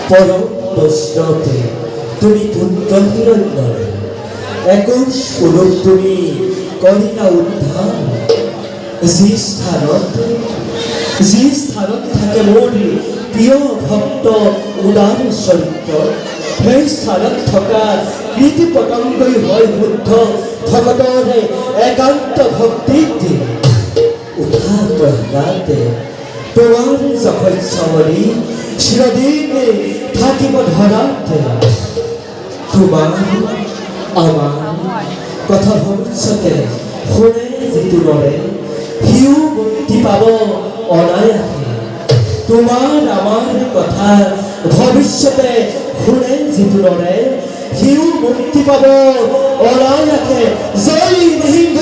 পরম বৈষ্ণবে তুমি পুত্র হিরণ্যর 21 পুরুষ তুমি করিলা উদ্ধার যি স্থানত থাকে মোৰ প্ৰিয় ভক্ত উদাৰ চৰিত্ৰ সেই স্থানত থকা কৃতি পতংগই হয় শুদ্ধ ভগতৰে একান্ত ভক্তিত উঠা প্ৰহ্লাদে তোমাৰ যশস্যমণি চিৰদিনে থাকিব ধৰাতে তোমাৰ আমাৰ কথা ভৱিষ্যতে শুনে যিটো লৰে সিও মুক্তি পাব অনায়াসে তোমাৰ আমাৰ কথা ভৱিষ্যতে শুনে যিটো লৰে সিও মুক্তি পাব অনায়াসে জয় নৃসিংহ